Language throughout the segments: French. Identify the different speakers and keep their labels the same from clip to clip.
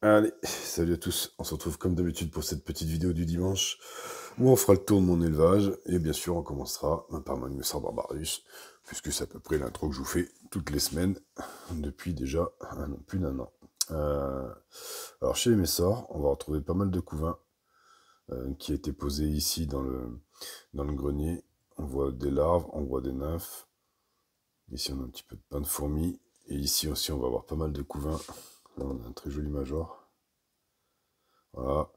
Speaker 1: Allez, salut à tous. On se retrouve comme d'habitude pour cette petite vidéo du dimanche où on fera le tour de mon élevage et bien sûr on commencera par Magnusar Barbarus puisque c'est à peu près l'intro que je vous fais toutes les semaines depuis déjà plus d'un an. Euh, alors chez les Messors, on va retrouver pas mal de couvains qui étaient posés ici dans le grenier. On voit des larves, on voit des nymphes. Ici on a un petit peu de pain de fourmis et ici aussi on va avoir pas mal de couvains. Là on a un très joli major. Voilà.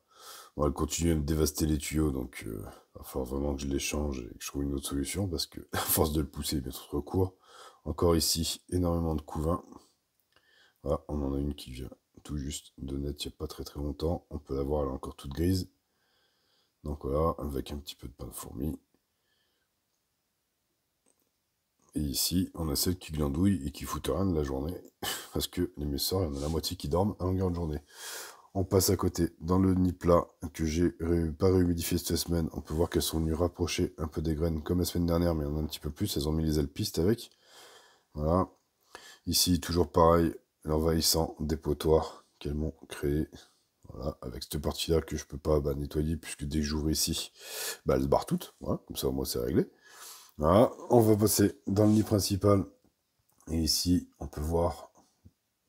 Speaker 1: On va continuer à me dévaster les tuyaux, donc il va falloir vraiment que je les change et que je trouve une autre solution parce que, à force de le pousser, il est bien trop court. Encore ici, énormément de couvains. Voilà, on en a une qui vient tout juste de naître il n'y a pas très très longtemps. On peut la voir, elle est encore toute grise. Donc voilà, avec un petit peu de pain de fourmi. Et ici, on a celle qui glandouille et qui fout rien de la journée. Parce que les messors, il y en a la moitié qui dorment à longueur de journée. On passe à côté. Dans le nid plat que j'ai pas réhumidifié cette semaine, on peut voir qu'elles sont venues rapprocher un peu des graines comme la semaine dernière, mais il y en a un petit peu plus. Elles ont mis les alpistes avec. Voilà. Ici, toujours pareil, l'envahissant dépotoir qu'elles m'ont créé. Voilà, avec cette partie-là que je peux pas nettoyer, puisque dès que j'ouvre ici, elles se barrent toutes. Voilà, comme ça, au moins, c'est réglé. Voilà, on va passer dans le nid principal. Et ici, on peut voir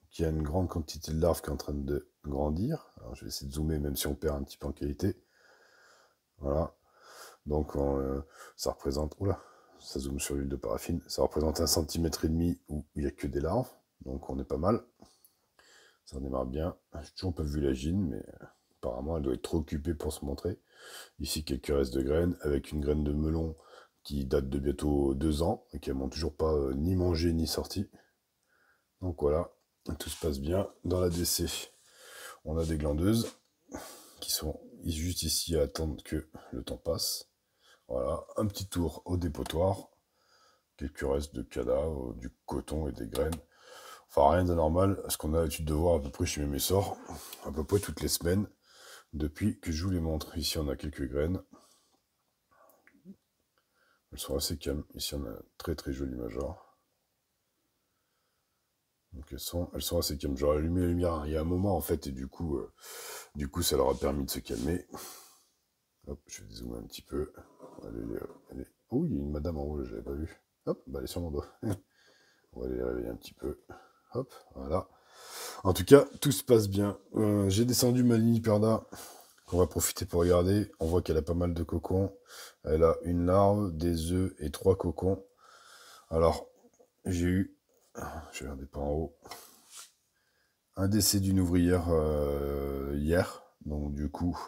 Speaker 1: qu'il y a une grande quantité de larves qui est en train de grandir. Alors, je vais essayer de zoomer, même si on perd un petit peu en qualité. Voilà. Donc, ça représente... Oula, ça zoome sur l'huile de paraffine. Ça représente 1,5 cm où il n'y a que des larves. Donc, on est pas mal. Ça démarre bien. J'ai toujours pas vu la gine, mais apparemment, elle doit être trop occupée pour se montrer. Ici, quelques restes de graines, avec une graine de melon qui date de bientôt 2 ans, et qui n'ont toujours pas ni mangé ni sorti. Donc voilà, tout se passe bien. Dans la DC, on a des glandeuses qui sont juste ici à attendre que le temps passe. Voilà, un petit tour au dépotoir. Quelques restes de cadavres, du coton et des graines. Enfin, rien d'anormal, ce qu'on a l'habitude de voir à peu près chez mes messors, à peu près toutes les semaines, depuis que je vous les montre. Ici, on a quelques graines. Elles sont assez calmes. Ici, on a un très très joli major. Donc elles sont assez calmes. J'aurais allumé la lumière il y a un moment en fait, et du coup ça leur a permis de se calmer. Hop, je vais dézoomer un petit peu. Oh, il y a une madame en haut, je l'avais pas vue. Hop, elle est sur mon dos. On va aller les réveiller un petit peu. Hop, voilà. En tout cas, tout se passe bien. J'ai descendu ma ligne Perda, qu'on va profiter pour regarder. On voit qu'elle a pas mal de cocons. Elle a une larve, des œufs et 3 cocons. Alors, j'ai eu, je vais regarder par en haut, un décès d'une ouvrière hier. Donc du coup,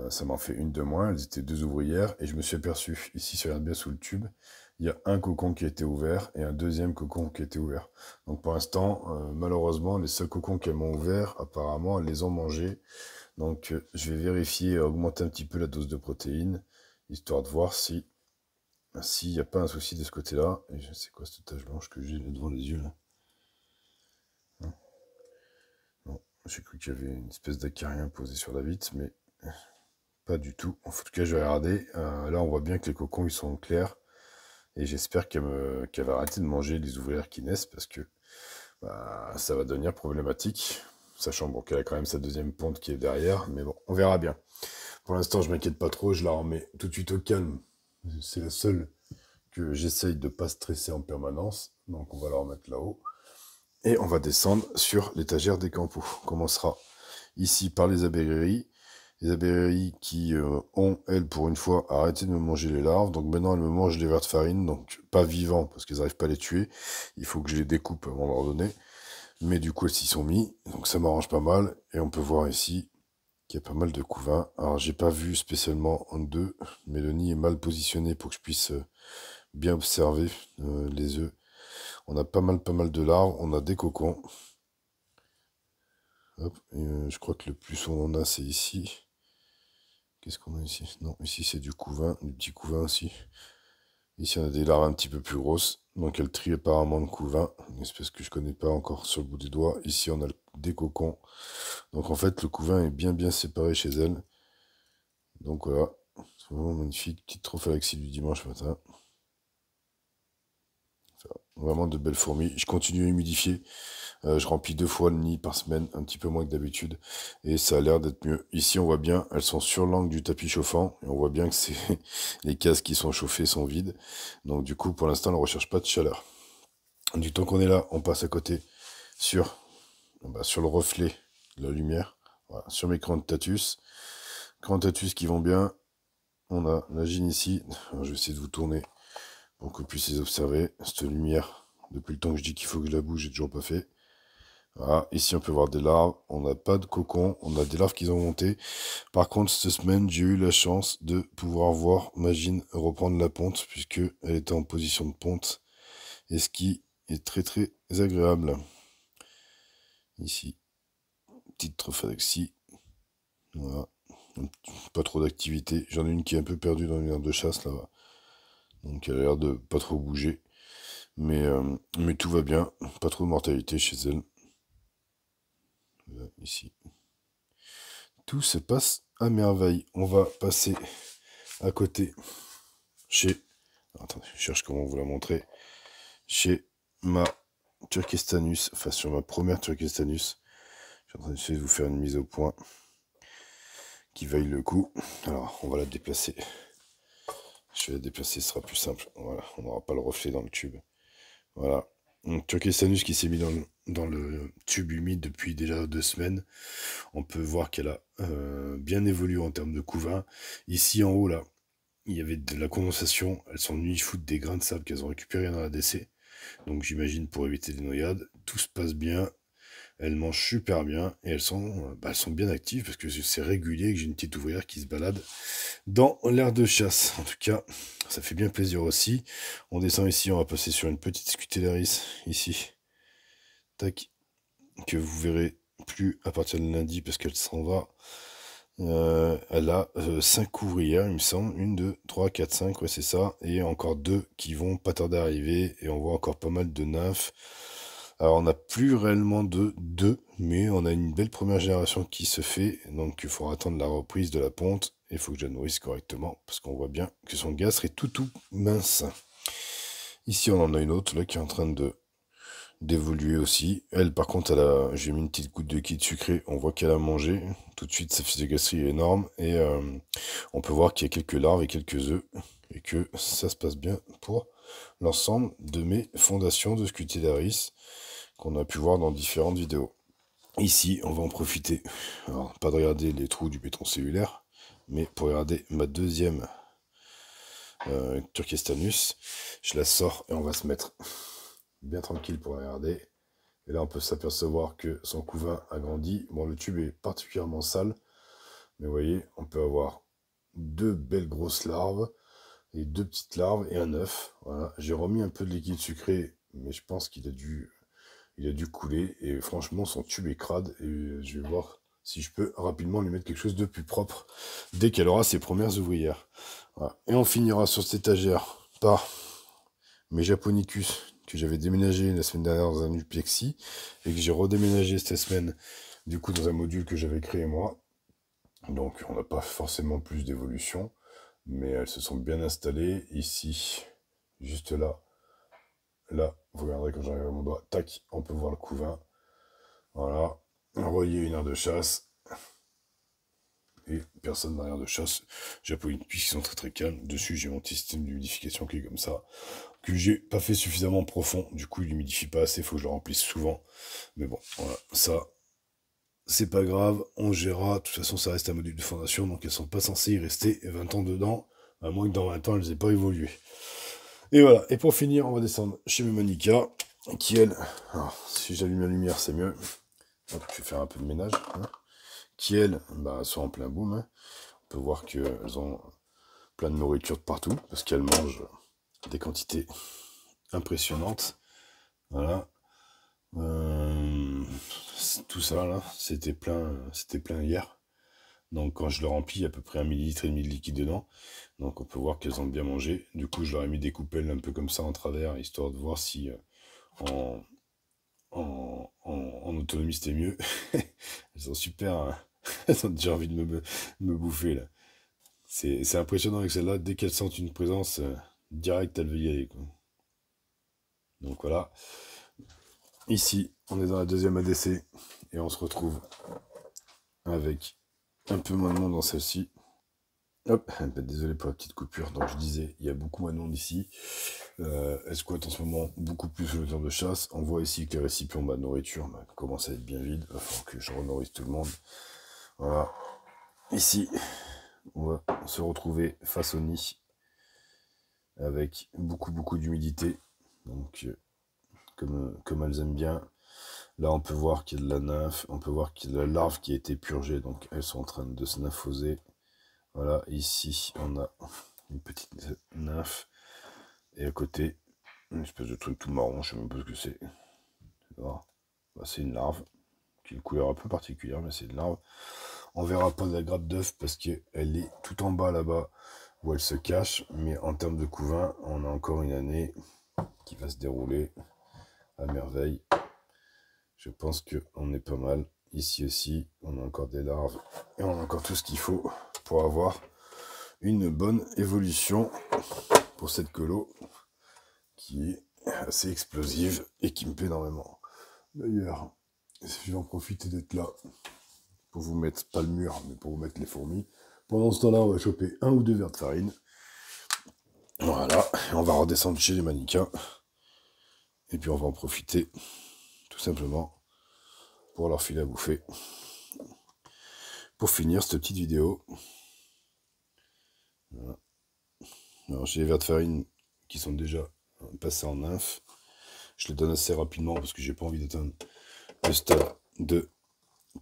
Speaker 1: ça m'en fait une de moins. Elles étaient 2 ouvrières et je me suis aperçu, ici, si je regarde bien sous le tube, il y a un cocon qui a été ouvert et un deuxième cocon qui a été ouvert. Donc pour l'instant, malheureusement, les seuls cocons qu'elles m'ont ouverts, apparemment, elles les ont mangés. Donc je vais vérifier, augmenter un petit peu la dose de protéines, histoire de voir s'il n'y a pas un souci de ce côté-là. Et je sais quoi cette tache blanche que j'ai devant les yeux là. Non, j'ai cru qu'il y avait une espèce d'acarien posé sur la vitre, mais pas du tout. En tout cas, je vais regarder. Là, on voit bien que les cocons, ils sont clairs. Et j'espère qu'elle va arrêter de manger les ouvrières qui naissent, parce que ça va devenir problématique. Sachant bon, qu'elle a quand même sa deuxième ponte qui est derrière. Mais bon, on verra bien. Pour l'instant, je m'inquiète pas trop. Je la remets tout de suite au calme. C'est la seule que j'essaye de pas stresser en permanence. Donc, on va la remettre là-haut. Et on va descendre sur l'étagère des campos. On commencera ici par les abeilleries. Les abeilleries qui ont, elles, pour une fois, arrêté de me manger les larves. Donc maintenant, elles me mangent les vers de farine. Donc pas vivants, parce qu'elles n'arrivent pas à les tuer. Il faut que je les découpe avant de leur donner. Mais du coup, elles s'y sont mis. Donc ça m'arrange pas mal. Et on peut voir ici qu'il y a pas mal de couvains. Alors, j'ai pas vu spécialement un d'eux. Mais le nid est mal positionné pour que je puisse bien observer les œufs. On a pas mal de larves. On a des cocons. Hop, je crois que le plus on en a, c'est ici. Qu'est-ce qu'on a ici? Non, ici c'est du couvain, du petit couvain aussi. Ici on a des larves un petit peu plus grosses. Donc elles trient apparemment le couvain, une espèce que je connais pas encore sur le bout des doigts. Ici on a des cocons. Donc en fait le couvain est bien séparé chez elles. Donc voilà, c'est vraiment magnifique. Petite trophalaxie du dimanche matin. Vraiment de belles fourmis. Je continue à humidifier. Je remplis 2 fois le nid par semaine, un petit peu moins que d'habitude. Et ça a l'air d'être mieux. Ici, on voit bien, elles sont sur l'angle du tapis chauffant. Et on voit bien que c'est les cases qui sont chauffées sont vides. Donc du coup, pour l'instant, on ne recherche pas de chaleur. Du temps qu'on est là, on passe à côté sur le reflet de la lumière. Voilà, sur mes Crantatus. Crantatus qui vont bien. On a la gyne ici. Alors, je vais essayer de vous tourner pour que vous puissiez observer cette lumière. Depuis le temps que je dis qu'il faut que je la bouge, j'ai toujours pas fait. Voilà, ici on peut voir des larves, on n'a pas de cocon, on a des larves qui ont monté. Par contre, cette semaine, j'ai eu la chance de pouvoir voir ma gyne reprendre la ponte, puisque elle était en position de ponte, et ce qui est très très agréable. Ici, petite trophadexie, voilà, pas trop d'activité. J'en ai une qui est un peu perdue dans une aire de chasse là-bas, donc elle a l'air de pas trop bouger, mais tout va bien, pas trop de mortalité chez elle. Là, ici. Tout se passe à merveille. On va passer à côté chez... Attendez, je cherche comment vous la montrer. Chez ma Turkestanus, enfin sur ma première Turkestanus. Je suis en train d'essayer de vous faire une mise au point qui vaille le coup. Alors, on va la déplacer. Je vais la déplacer, ce sera plus simple. Voilà, on n'aura pas le reflet dans le tube. Voilà. Donc, Turkestanus qui s'est mis dans le tube humide depuis déjà 2 semaines. On peut voir qu'elle a bien évolué en termes de couvain. Ici en haut, là, il y avait de la condensation. Elles sont venues foutre des grains de sable qu'elles ont récupérés dans la décès. Donc j'imagine pour éviter des noyades. Tout se passe bien. Elles mangent super bien. Et elles sont bien actives parce que c'est régulier que j'ai une petite ouvrière qui se balade dans l'aire de chasse. En tout cas, ça fait bien plaisir aussi. On descend ici, on va passer sur une petite scutellaris ici. Tac. Que vous verrez plus à partir de lundi parce qu'elle s'en va. Elle a 5 ouvrières, il me semble. 1, 2, 3, 4, 5, ouais, c'est ça. Et encore 2 qui vont pas tarder à arriver. Et on voit encore pas mal de nymphes. Alors, on n'a plus réellement de 2, mais on a une belle première génération qui se fait. Donc, il faudra attendre la reprise de la ponte. Et il faut que je la nourrisse correctement parce qu'on voit bien que son gaz est tout mince. Ici, on en a une autre là qui est en train d'évoluer aussi. Elle, par contre, j'ai mis une petite goutte de liquide sucré. On voit qu'elle a mangé. Tout de suite, sa physiogastrie est énorme. Et on peut voir qu'il y a quelques larves et quelques œufs. Et que ça se passe bien pour l'ensemble de mes fondations de Scutellaris qu'on a pu voir dans différentes vidéos. Ici, on va en profiter. Alors, pas de regarder les trous du béton cellulaire, mais pour regarder ma deuxième Turkestanus. Je la sors et on va se mettre bien tranquille pour la regarder. Et là, on peut s'apercevoir que son couvain a grandi. Bon, le tube est particulièrement sale. Mais vous voyez, on peut avoir 2 belles grosses larves et 2 petites larves et un œuf. Voilà. J'ai remis un peu de liquide sucré, mais je pense qu'il a dû couler. Et franchement, son tube est crade. Et je vais voir si je peux rapidement lui mettre quelque chose de plus propre dès qu'elle aura ses premières ouvrières. Voilà. Et on finira sur cette étagère par mes Japonicus que j'avais déménagé la semaine dernière dans un Upexi et que j'ai redéménagé cette semaine du coup dans un module que j'avais créé moi. Donc on n'a pas forcément plus d'évolution, mais elles se sont bien installées ici, juste là. Là, vous regarderez quand j'arrive à mon doigt, tac, on peut voir le couvain. Voilà, relié une aire de chasse. Et personne dans l'aire de chasse. Japonais qui sont très calmes. Dessus, j'ai mon petit système d'humidification qui est comme ça. Que j'ai pas fait suffisamment profond. Du coup, il humidifie pas assez. Il faut que je le remplisse souvent. Mais bon, voilà. Ça, c'est pas grave. On gérera. De toute façon, ça reste un module de fondation. Donc, elles sont pas censées y rester 20 ans dedans. À moins que dans 20 ans, elles aient pas évolué. Et voilà. Et pour finir, on va descendre chez mes Monica. Qui, elle... Alors, si j'allume la lumière, c'est mieux. Hop, je vais faire un peu de ménage. Hein. Qui, elles, sont en plein boom. Hein. On peut voir qu'elles ont plein de nourriture de partout, parce qu'elles mangent des quantités impressionnantes. Voilà. Tout ça, là, c'était plein hier. Donc, quand je le remplis, il y a à peu près 1,5 millilitre de liquide dedans. Donc, on peut voir qu'elles ont bien mangé. Du coup, je leur ai mis des coupelles un peu comme ça en travers, histoire de voir si en autonomie c'était mieux. Elles sont super... Hein. Elles ont déjà envie de me bouffer, là. C'est impressionnant avec celle-là. Dès qu'elles sentent une présence directe, elles veulent y aller, quoi. Donc voilà. Ici, on est dans la deuxième ADC et on se retrouve avec un peu moins de monde dans celle-ci. Hop, désolé pour la petite coupure. Donc je disais, il y a beaucoup moins de monde ici. Elle squatte en ce moment beaucoup plus le temps de chasse. On voit ici que les récipients de nourriture commencent à être bien vides. Il va falloir que je renourrisse tout le monde. Voilà. Ici, on va se retrouver face au nid avec beaucoup d'humidité. Donc, comme elles aiment bien. Là, on peut voir qu'il y a de la nymphe. On peut voir qu'il y a de la larve qui a été purgée. Donc, elles sont en train de se nymphoser. Voilà, ici, on a une petite nymphe. Et à côté, une espèce de truc tout marron, je sais même pas ce que c'est. Voilà. Bah, c'est une larve, qui a une couleur un peu particulière, mais c'est une larve. On verra pas de la grappe d'œuf parce qu'elle est tout en bas là-bas où elle se cache. Mais en termes de couvain, on a encore une année qui va se dérouler à merveille. Je pense qu'on est pas mal. Ici aussi, on a encore des larves et on a encore tout ce qu'il faut pour avoir une bonne évolution pour cette colo qui est assez explosive et qui me plaît énormément. D'ailleurs, je vais en profiter d'être là pour vous mettre, pas le mur, mais pour vous mettre les fourmis. Pendant ce temps-là, on va choper un ou deux verres de farine. Voilà, et on va redescendre chez les mannequins. Et puis on va en profiter, tout simplement, pour leur filer à bouffer. Pour finir cette petite vidéo. Voilà. Alors j'ai les verres de farine qui sont déjà passés en nymphe. Je les donne assez rapidement parce que j'ai pas envie d'atteindre le stade de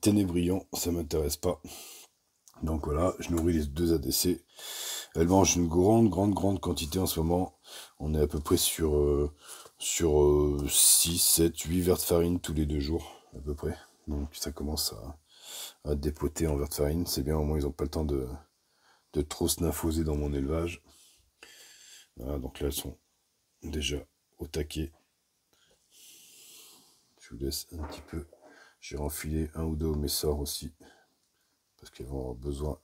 Speaker 1: ténébrion, ça m'intéresse pas. Donc voilà, je nourris les deux ADC. Elles mangent une grande quantité en ce moment. On est à peu près sur 6, 7, 8 verres de farine tous les 2 jours, à peu près. Donc ça commence à dépoter en verres de farine. C'est bien, au moins ils n'ont pas le temps de trop se nymphoser dans mon élevage. Voilà, donc là elles sont déjà au taquet. Je vous laisse un petit peu. J'ai renfilé un ou deux au messor aussi. Parce qu'elles vont avoir besoin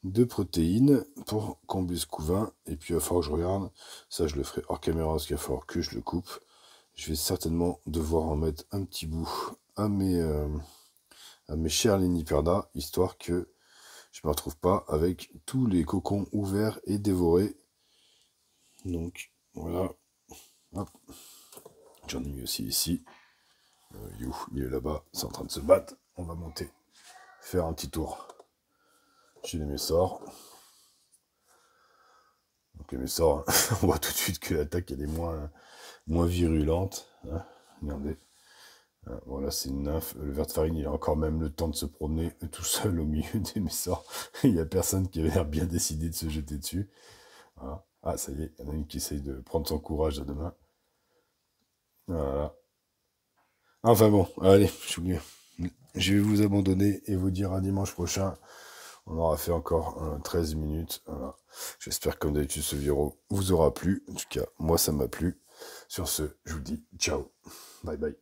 Speaker 1: de protéines pour combler ce couvain. Et puis il va falloir que je regarde. Ça je le ferai hors caméra parce qu'il va falloir que je le coupe. Je vais certainement devoir en mettre un petit bout à mes chers Léniperda, histoire que je ne me retrouve pas avec tous les cocons ouverts et dévorés. Donc voilà. Hop. J'en ai mis aussi ici. Il est là-bas, c'est en train de se battre. On va monter, faire un petit tour chez les messors. Donc les messors, on voit tout de suite que l'attaque elle est moins virulente. Hein. Regardez. Voilà, c'est une nymphe. Le ver de farine, il a encore même le temps de se promener tout seul au milieu des messors. Il n'y a personne qui avait l'air bien décidé de se jeter dessus. Voilà. Ah, ça y est, il y en a une qui essaye de prendre son courage à deux mains. Voilà. Enfin bon, allez, je vais vous abandonner et vous dire à dimanche prochain. On aura fait encore 13 minutes. Voilà. J'espère que comme d'habitude ce vidéo vous aura plu. En tout cas, moi ça m'a plu. Sur ce, je vous dis ciao. Bye bye.